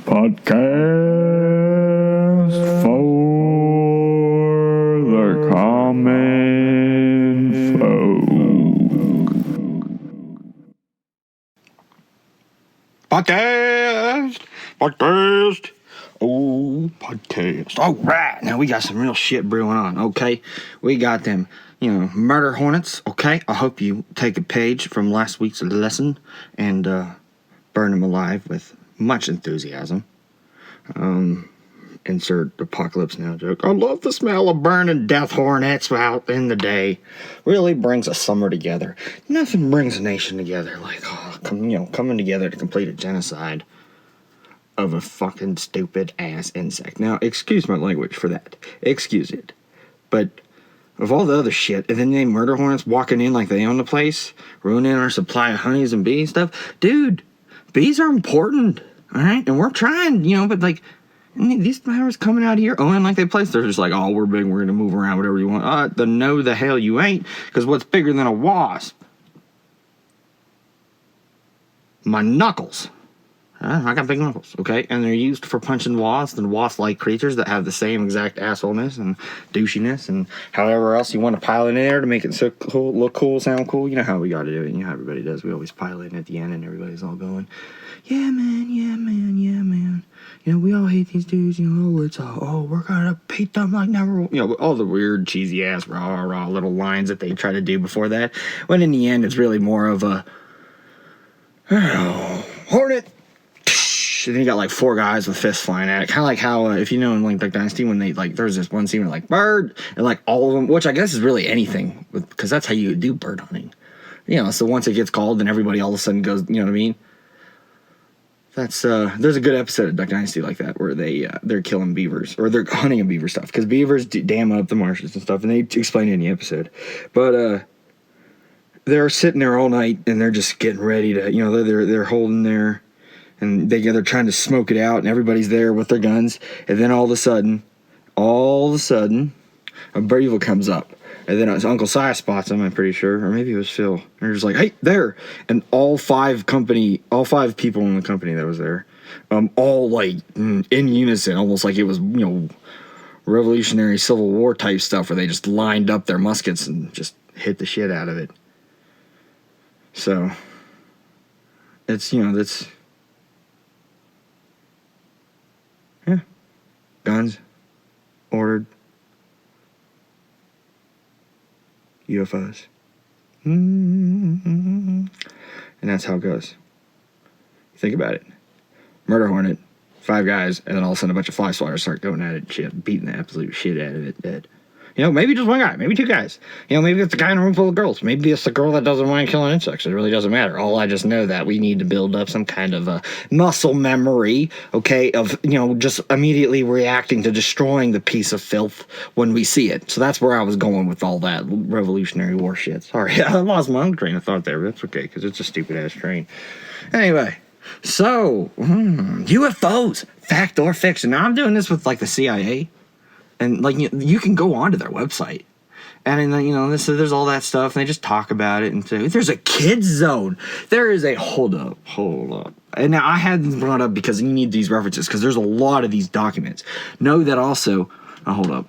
Podcast for the common folk. Podcast. Oh, podcast. All right. Now we got some real shit brewing on, okay? We got them, murder hornets, okay? I hope you take a page from last week's lesson and burn them alive with much enthusiasm. Insert apocalypse now joke. I love the smell of burning death hornets out in the day. Really brings a summer together. Nothing brings a nation together like coming together to complete a genocide of a fucking stupid ass insect. Now, excuse my language for that. Excuse it. But of all the other shit, and then they murder hornets walking in like they own the place, ruining our supply of honeys and bee stuff. Dude, bees are important, all right? And we're trying, but like, these flowers coming out here owning like they place, they're just like, oh, we're big, we're gonna move around, whatever you want. Then no, the hell you ain't, because what's bigger than a wasp? My knuckles. I got big knuckles, okay? And they're used for punching wasps and wasp-like creatures that have the same exact assholeness and douchiness and however else you want to pile it in there to make it so cool, look cool, sound cool. You know how we got to do it. You know how everybody does. We always pile it in at the end and everybody's all going, yeah, man, yeah, man, yeah, man. We all hate these dudes. We're gonna beat them like never. All the weird, cheesy-ass, rah little lines that they try to do before that. When in the end, it's really more of a, hornet. And then you got like four guys with fists flying at it. Kind of like how, if you know in like Duck Dynasty, when they like, there's this one scene where like bird, and like all of them, which I guess is really anything, because that's how you do bird hunting. So once it gets called, then everybody all of a sudden goes, you know what I mean? That's there's a good episode of Duck Dynasty like that where they're killing beavers, or they're hunting a beaver stuff, because beavers dam up the marshes and stuff, and they explain it in the episode. But they're sitting there all night and they're just getting ready to, they're holding their. And they're trying to smoke it out, and everybody's there with their guns. And then all of a sudden, a beaver comes up. And then Uncle Si spots him, I'm pretty sure. Or maybe it was Phil. And they're just like, hey, there. And all five people in the company that was there, all like in unison, almost like it was, Revolutionary Civil War type stuff where they just lined up their muskets and just hit the shit out of it. So, it's, that's... Yeah. Guns. Ordered. u.f.os. And that's how it goes. Think about it. Murder hornet. 5 guys. And then all of a sudden a bunch of fly swatters start going at it. Shit. Beating the absolute shit out of it. Dead. Maybe just one guy. Maybe 2 guys. Maybe it's a guy in a room full of girls. Maybe it's the girl that doesn't mind killing insects. It really doesn't matter. All I just know that we need to build up some kind of a muscle memory, okay, of, just immediately reacting to destroying the piece of filth when we see it. So that's where I was going with all that Revolutionary War shit. Sorry, I lost my own train of thought there, but that's okay, because it's a stupid-ass train. Anyway, so, UFOs, fact or fiction. Now, I'm doing this with, like, the CIA. And, like, you can go onto their website. And then, there's all that stuff. And they just talk about it. And say, there's a kids zone. There is a... Hold up. And now, I had them brought up because you need these references. Because there's a lot of these documents. Know that also... hold up.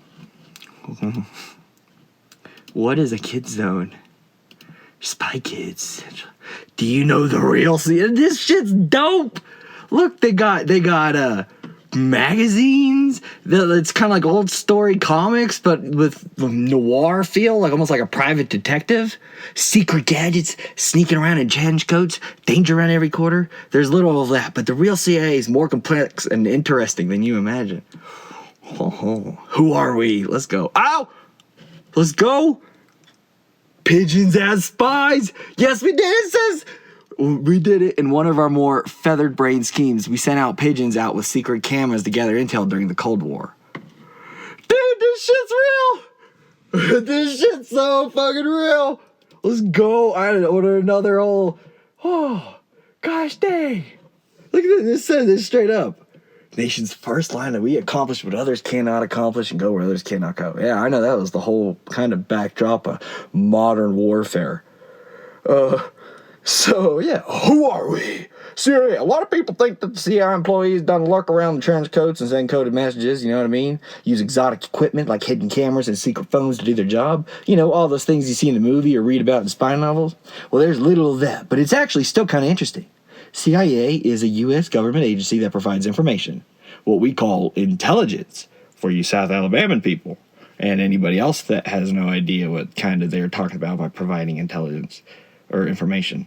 What is a kids zone? Spy Kids. Do you know the real... This shit's dope. Look, they got magazines. It's kind of like old story comics, but with the noir feel, like almost like a private detective. Secret gadgets, sneaking around in trench coats, danger around every corner. There's little of that, but the real CIA is more complex and interesting than you imagine. Who are we? Let's go. Ow! Let's go! Pigeons as spies! Yes, we did it, sis! We did it in one of our more feathered brain schemes. We sent out pigeons out with secret cameras to gather intel during the Cold War. Dude, this shit's real! This shit's so fucking real! Let's go! I had to order another old... Oh, gosh dang! Look at this, this says this straight up. Nation's first line that we accomplish what others cannot accomplish and go where others cannot go. Yeah, I know that was the whole kind of backdrop of modern warfare. So, yeah, who are we? CIA. A lot of people think that the CIA employees done lurk around the trench coats and send coded messages, you know what I mean? Use exotic equipment like hidden cameras and secret phones to do their job. You know, all those things you see in the movie or read about in spy novels. Well, there's little of that, but it's actually still kind of interesting. CIA is a U.S. government agency that provides information, what we call intelligence, for you South Alabama people and anybody else that has no idea what kind of they're talking about by providing intelligence or information.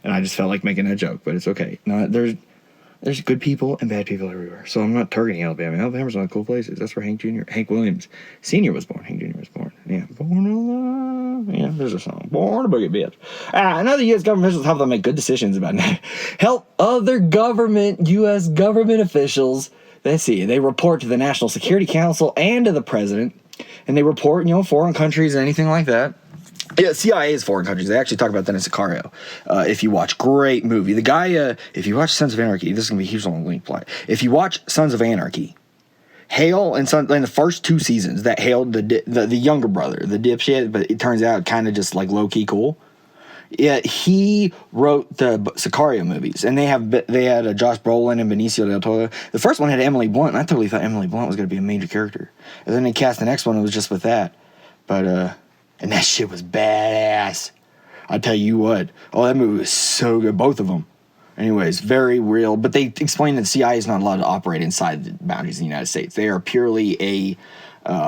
And I just felt like making that joke, but it's okay. No, there's good people and bad people everywhere. So I'm not targeting Alabama. Alabama's one of the cool places. That's where Hank Williams Sr. was born. Hank Jr. was born. Yeah, born alive. Yeah, there's a song. Born a boogie bitch. Another U.S. government officials help them make good decisions about help other U.S. government officials. They report to the National Security Council and to the president, and they report, foreign countries and anything like that. Yeah, CIA is foreign countries. They actually talk about that in Sicario. If you watch, great movie. The guy, if you watch Sons of Anarchy, this is going to be a huge long link play. If you watch Sons of Anarchy, Hale in the first 2 seasons, that Hale, the younger brother, the dipshit, but it turns out kind of just like low-key cool. Yeah, he wrote the Sicario movies, and they had Josh Brolin and Benicio del Toro. The first one had Emily Blunt, and I totally thought Emily Blunt was going to be a major character. And then they cast the next one, and it was just with that. But, and that shit was badass. I tell you what. Oh, that movie was so good. Both of them. Anyways, very real. But they explained that the CIA is not allowed to operate inside the boundaries of the United States. They are purely a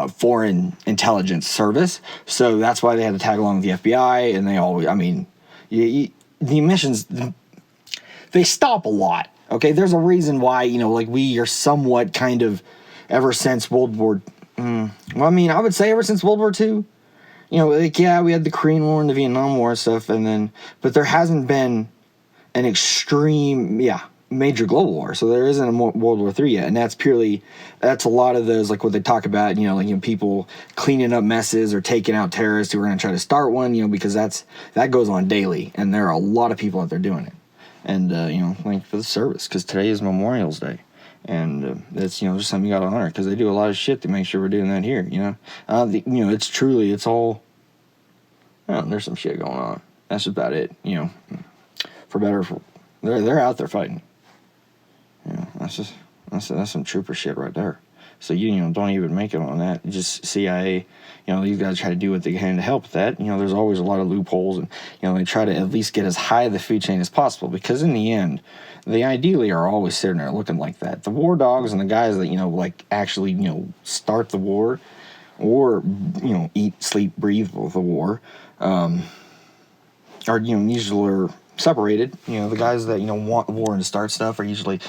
foreign intelligence service. So that's why they had to tag along with the FBI. And they always, the emissions, they stop a lot. Okay, there's a reason why, we are somewhat kind of, ever since World War, I would say ever since World War II. We had the Korean War and the Vietnam War and stuff, but there hasn't been an extreme, major global war. So there isn't a World War III yet, and that's a lot of those, like what they talk about, people cleaning up messes or taking out terrorists who are going to try to start one, because that goes on daily, and there are a lot of people out there doing it. And, thank you for the service, because today is Memorial's Day. And it's, just something you got to honor, because they do a lot of shit to make sure we're doing that here, it's all, there's some shit going on. That's about it, for better or for, they're out there fighting. That's some trooper shit right there. So don't even make it on that. Just CIA, these guys try to do what they can to help with that. There's always a lot of loopholes, and they try to at least get as high the food chain as possible, because in the end, they ideally are always sitting there looking like that. The war dogs and the guys that actually start the war, or eat, sleep, breathe the war, are usually separated. The guys that want the war and to start stuff are usually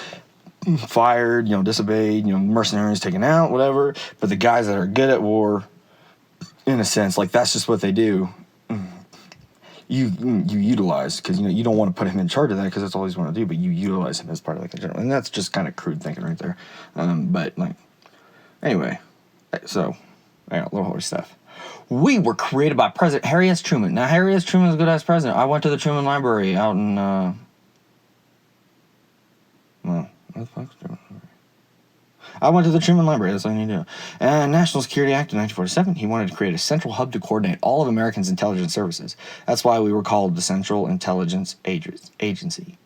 fired, disobeyed, mercenaries taken out, whatever. But the guys that are good at war, in a sense, that's just what they do. You utilize, because you don't want to put him in charge of that, because that's all he's want to do. But you utilize him as part of the general, and that's just kind of crude thinking right there. But anyway, so I got little holy stuff. We were created by President Harry S. Truman. Now, Harry S. Truman is a good-ass president. I went to the Truman Library out in, where the fuck's Truman Library? I went to the Truman Library, that's all you need to do. And National Security Act of 1947, he wanted to create a central hub to coordinate all of Americans' intelligence services. That's why we were called the Central Intelligence Agency.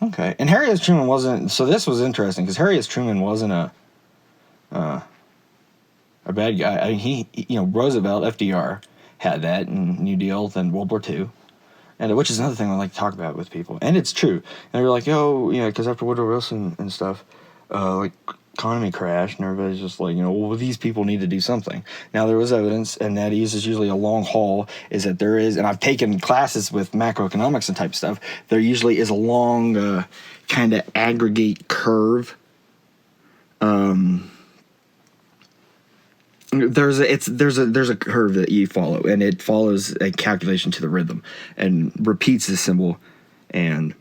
Okay. And Harry S. Truman wasn't, so this was interesting, because Harry S. Truman wasn't a bad guy. He Roosevelt, FDR, had that in New Deal, then World War II, and which is another thing I like to talk about with people, and it's true. And they're like, because after Woodrow Wilson and stuff, economy crashed, and everybody's just like, well, these people need to do something. Now, there was evidence, and that is usually a long haul, is that there is, and I've taken classes with macroeconomics and type stuff, there usually is a long kind of aggregate curve. There's a curve that you follow, and it follows a calculation to the rhythm and repeats the symbol, and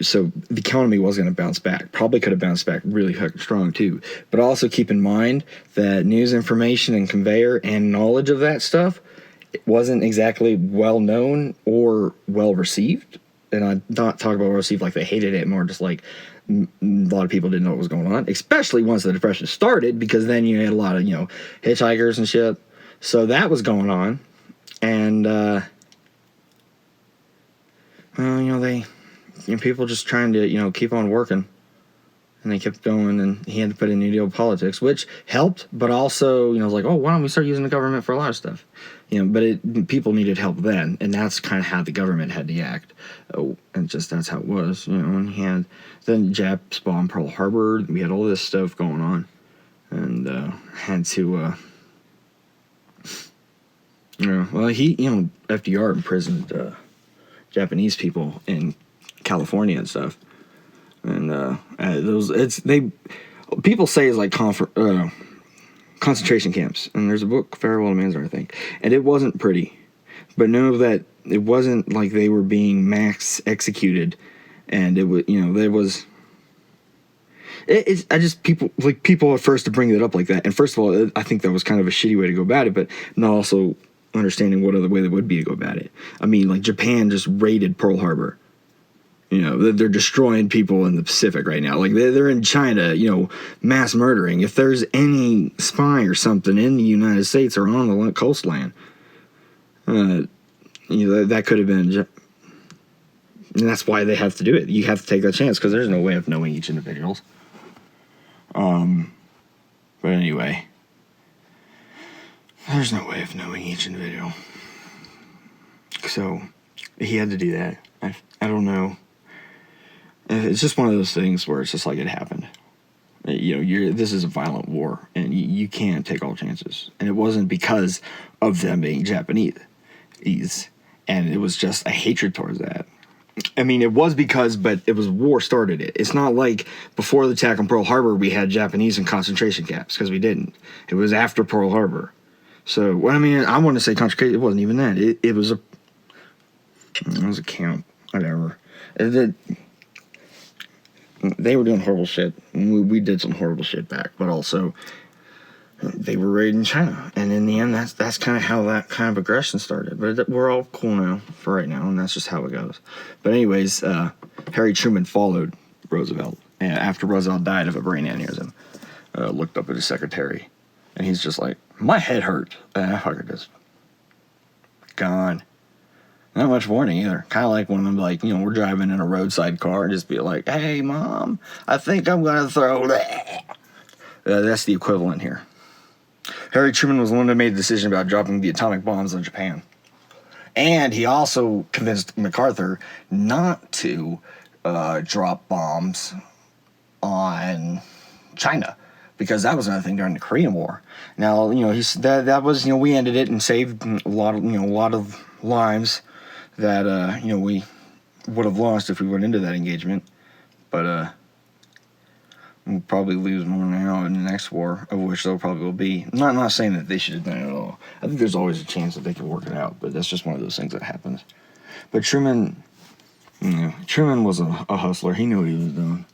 so the economy was going to bounce back. Probably could have bounced back really strong too. But also keep in mind that news information and conveyor and knowledge of that stuff, it wasn't exactly well known or well received. And I'm not talking about well received like they hated it, more just like a lot of people didn't know what was going on, especially once the Depression started, because then you had a lot of, hitchhikers and shit. So that was going on. And, people just trying to, keep on working. And they kept going, and he had to put in New Deal politics, which helped, but also, like, oh, why don't we start using the government for a lot of stuff? But people needed help then, and that's kind of how the government had to act. Oh, and just that's how it was, and then Japs bombed Pearl Harbor. We had all this stuff going on, and had to, FDR imprisoned Japanese people in California and stuff. And people say it's like concentration camps. And there's a book, Farewell to Manslaughter, I think, and it wasn't pretty, but know that it wasn't like they were being mass executed, and it was, there was. People at first to bring it up like that, and first of all, I think that was kind of a shitty way to go about it, but not also understanding what other way there would be to go about it. I mean, like Japan just raided Pearl Harbor. They're destroying people in the Pacific right now. Like, they're in China, mass murdering. If there's any spy or something in the United States or on the coastline, that could have been... And that's why they have to do it. You have to take that chance, because there's no way of knowing each individual. But anyway... There's no way of knowing each individual. So, he had to do that. I don't know. It's just one of those things where it's just like it happened. This is a violent war, and you can't take all chances. And it wasn't because of them being Japanese, and it was just a hatred towards that. I mean, it was because, but it was war started it. It's not like before the attack on Pearl Harbor we had Japanese in concentration camps, because we didn't. It was after Pearl Harbor. So, I want to say concentration. It wasn't even that. It was a camp, whatever. They were doing horrible shit. We did some horrible shit back, but also they were raiding China. And in the end, that's kind of how that kind of aggression started. But we're all cool now for right now, and that's just how it goes. But anyways, Harry Truman followed Roosevelt. And after Roosevelt died of a brain aneurysm, looked up at his secretary, and he's just like, my head hurt. And that fucker just gone. Not much warning either. Kind of like when I'm like, we're driving in a roadside car and just be like, hey, Mom, I think I'm going to throw that. That's the equivalent here. Harry Truman was the one that made the decision about dropping the atomic bombs on Japan. And he also convinced MacArthur not to drop bombs on China, because that was another thing during the Korean War. Now, that was, we ended it and saved a lot of lives that, we would have lost if we went into that engagement. But we'll probably lose more now in the next war, of which there probably will be. I'm not saying that they should have done it at all. I think there's always a chance that they can work it out, but that's just one of those things that happens. But Truman was a hustler. He knew what he was doing.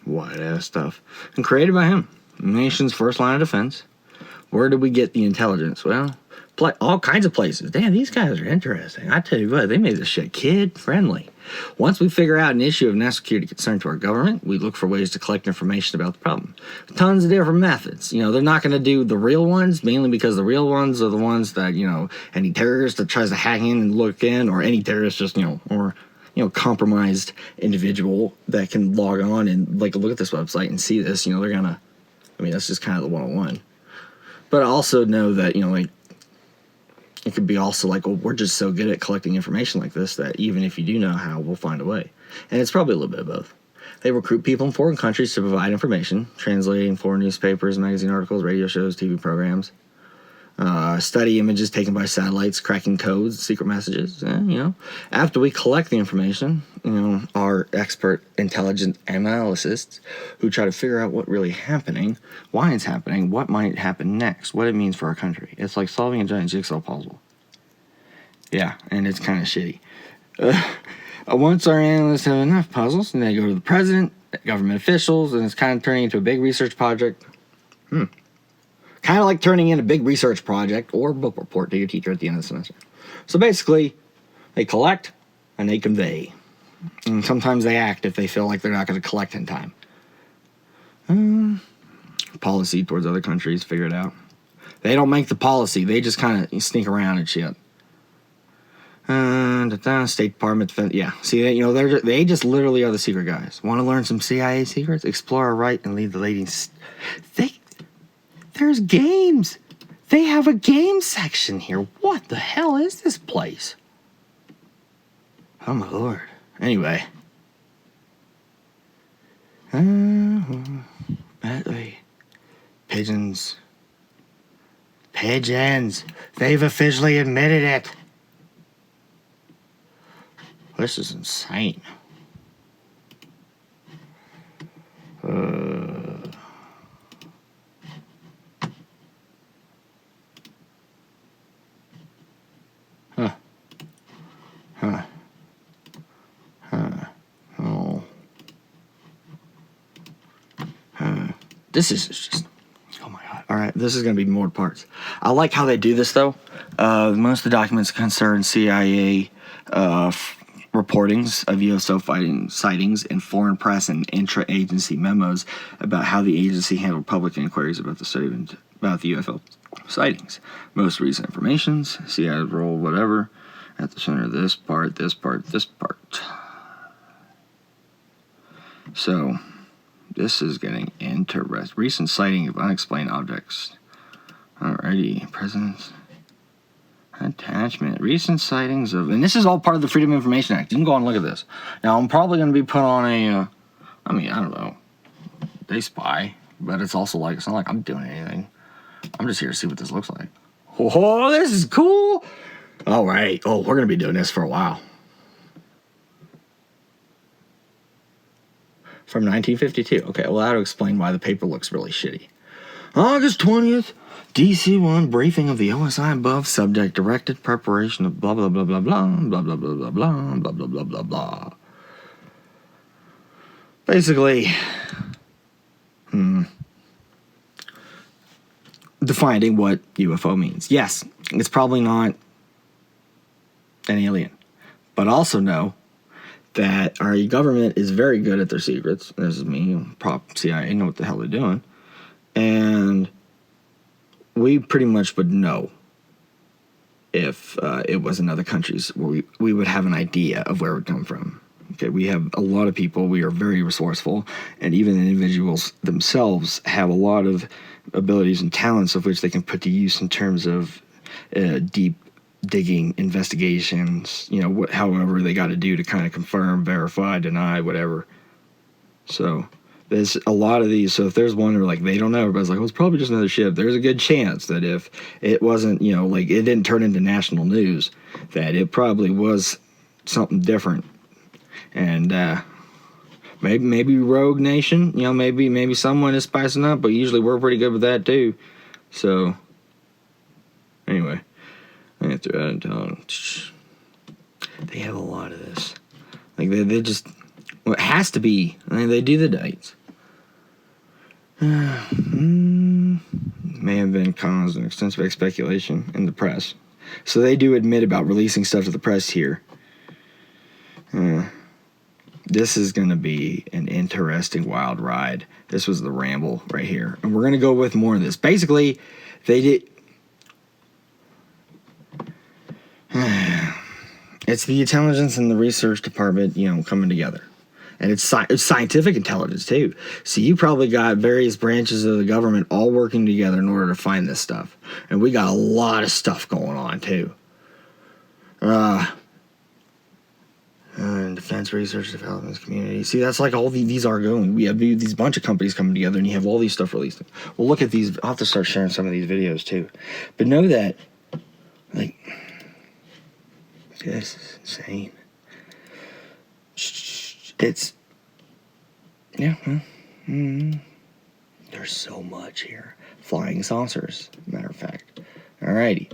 White-ass stuff. And created by him. The nation's first line of defense. Where did we get the intelligence? Well, all kinds of places. Damn, these guys are interesting. I tell you what, they made this shit kid-friendly. Once we figure out an issue of national security concern to our government, we look for ways to collect information about the problem. Tons of different methods. They're not going to do the real ones, mainly because the real ones are the ones that, any terrorist that tries to hack in and look in, or any terrorist just, compromised individual that can log on and, look at this website and see this, they're going to, that's just kind of the 101. But I also know that, it could be also like, well, we're just so good at collecting information like this that even if you do know how, we'll find a way. And it's probably a little bit of both. They recruit people in foreign countries to provide information, translating foreign newspapers, magazine articles, radio shows, TV programs. Study images taken by satellites, cracking codes, secret messages. After we collect the information, our expert intelligent analysts who try to figure out what really happening, why it's happening, what might happen next, what it means for our country. It's like solving a giant jigsaw puzzle. Yeah, and it's kind of shitty. Once our analysts have enough puzzles, and they go to the president, government officials, and it's kind of turning into a big research project. Kind of like turning in a big research project or book report to your teacher at the end of the semester. So basically, they collect and they convey. And sometimes they act if they feel like they're not going to collect in time. Policy towards other countries, figure it out. They don't make the policy. They just kind of sneak around and shit. State Department, yeah. See, they just literally are the secret guys. Want to learn some CIA secrets? Explore our right and lead the ladies. There's games. They have a game section here. What the hell is this place? Oh my lord. Anyway. Pigeons. They've officially admitted it. This is insane. This is just, oh my god. All right, this is going to be more parts. I like how they do this, though. Most of the documents concern CIA reportings of UFO sightings and foreign press and intra-agency memos about how the agency handled public inquiries about the UFO sightings. Most recent informations, CIA's role, whatever, at the center of this part. So, this is getting interesting. Recent sighting of unexplained objects. Alrighty, presidents. Attachment. Recent sightings of... And this is all part of the Freedom of Information Act. You can go and look at this. Now, I'm probably going to be put on a... I don't know. They spy. But it's also like... It's not like I'm doing anything. I'm just here to see what this looks like. Oh, this is cool! Alright. Oh, we're going to be doing this for a while. From 1952. Okay, well, that'll explain why the paper looks really shitty. August 20th, DC-1 briefing of the OSI above, subject directed preparation of blah, blah, blah, blah, blah, blah, blah, blah, blah, blah, blah, blah, blah, blah, blah. Basically, defining what UFO means. Yes, it's probably not an alien, but also know that our government is very good at their secrets. This is me, prop CIA, know what the hell they're doing. And we pretty much would know if it was in other countries where we would have an idea of where it would come from. Okay, we have a lot of people, we are very resourceful, and even individuals themselves have a lot of abilities and talents of which they can put to use in terms of deep digging investigations, however they got to do to kind of confirm, verify, deny, whatever. So there's a lot of these. So if there's one where they don't know, everybody's like, well, it's probably just another ship. There's a good chance that if it wasn't, it didn't turn into national news, that it probably was something different. And maybe Rogue Nation, maybe someone is spicing up, but usually we're pretty good with that too. So anyway. I threw out intelligence. They have a lot of this. They just... Well, it has to be. They do the dates. May have been caused an extensive speculation in the press. So they do admit about releasing stuff to the press here. This is going to be an interesting wild ride. This was the ramble right here. And we're going to go with more of this. Basically, they did... It's the intelligence and the research department, coming together. And it's scientific intelligence, too. So you probably got various branches of the government all working together in order to find this stuff. And we got a lot of stuff going on, too. Defense research development community. See, that's like all these are going. We have these bunch of companies coming together, and you have all these stuff released. Well, look at these. I'll have to start sharing some of these videos, too. But know that, this is insane. It's... Yeah, there's so much here. Flying saucers, matter of fact. Alrighty.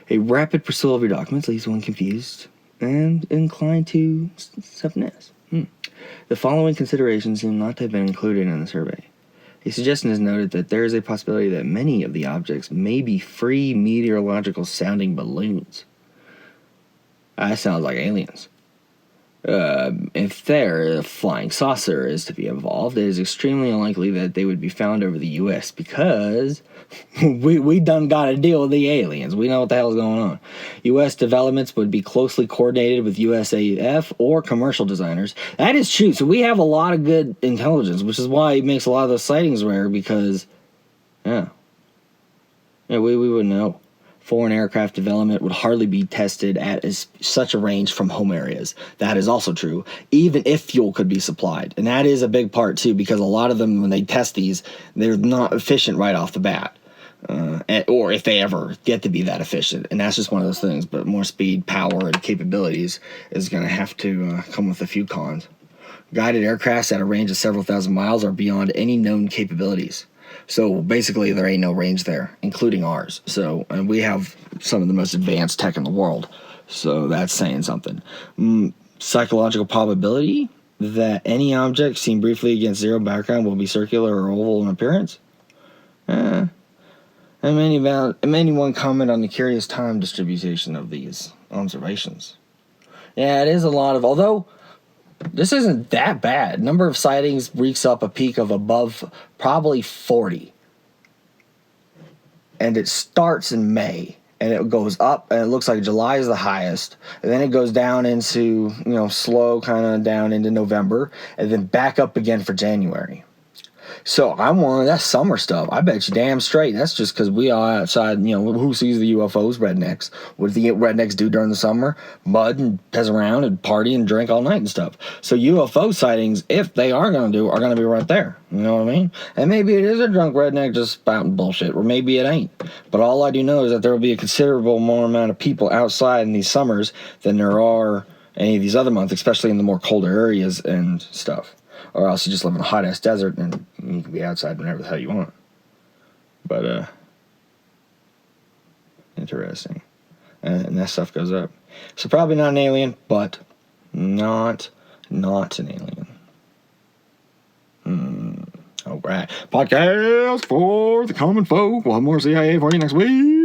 A rapid pursuit of your documents leaves one confused and inclined to self-ness. The following considerations seem not to have been included in the survey. A suggestion is noted that there is a possibility that many of the objects may be free meteorological sounding balloons. That sounds like aliens. If their flying saucer is to be evolved, it is extremely unlikely that they would be found over the U.S. because we done got to deal with the aliens. We know what the hell's going on. U.S. developments would be closely coordinated with USAF or commercial designers. That is true. So we have a lot of good intelligence, which is why it makes a lot of those sightings rare because, yeah, we wouldn't know. Foreign aircraft development would hardly be tested at such a range from home areas. That is also true, even if fuel could be supplied. And that is a big part, too, because a lot of them, when they test these, they're not efficient right off the bat. Or if they ever get to be that efficient. And that's just one of those things. But more speed, power, and capabilities is going to have to come with a few cons. Guided aircrafts at a range of several thousand miles are beyond any known capabilities. So basically, there ain't no range there, including ours. So, and we have some of the most advanced tech in the world. So that's saying something. Psychological probability that any object seen briefly against zero background will be circular or oval in appearance. And anyone comment on the curious time distribution of these observations? Yeah, it is a lot of, although this isn't that bad. Number of sightings reeks up a peak of above probably 40. And it starts in May. And it goes up, and it looks like July is the highest. And then it goes down into, slow kind of down into November. And then back up again for January. So that's summer stuff. I bet you damn straight. That's just because we are outside, who sees the UFOs? Rednecks. What do the rednecks do during the summer? Mud and piss around and party and drink all night and stuff. So UFO sightings, if they are going to are going to be right there. You know what I mean? And maybe it is a drunk redneck just spouting bullshit, or maybe it ain't. But all I do know is that there will be a considerable more amount of people outside in these summers than there are any of these other months, especially in the more colder areas and stuff. Or else you just live in a hot-ass desert and you can be outside whenever the hell you want. But, interesting. And that stuff goes up. So probably not an alien, but not an alien. All right. Podcast for the common folk. We'll have more CIA for you next week.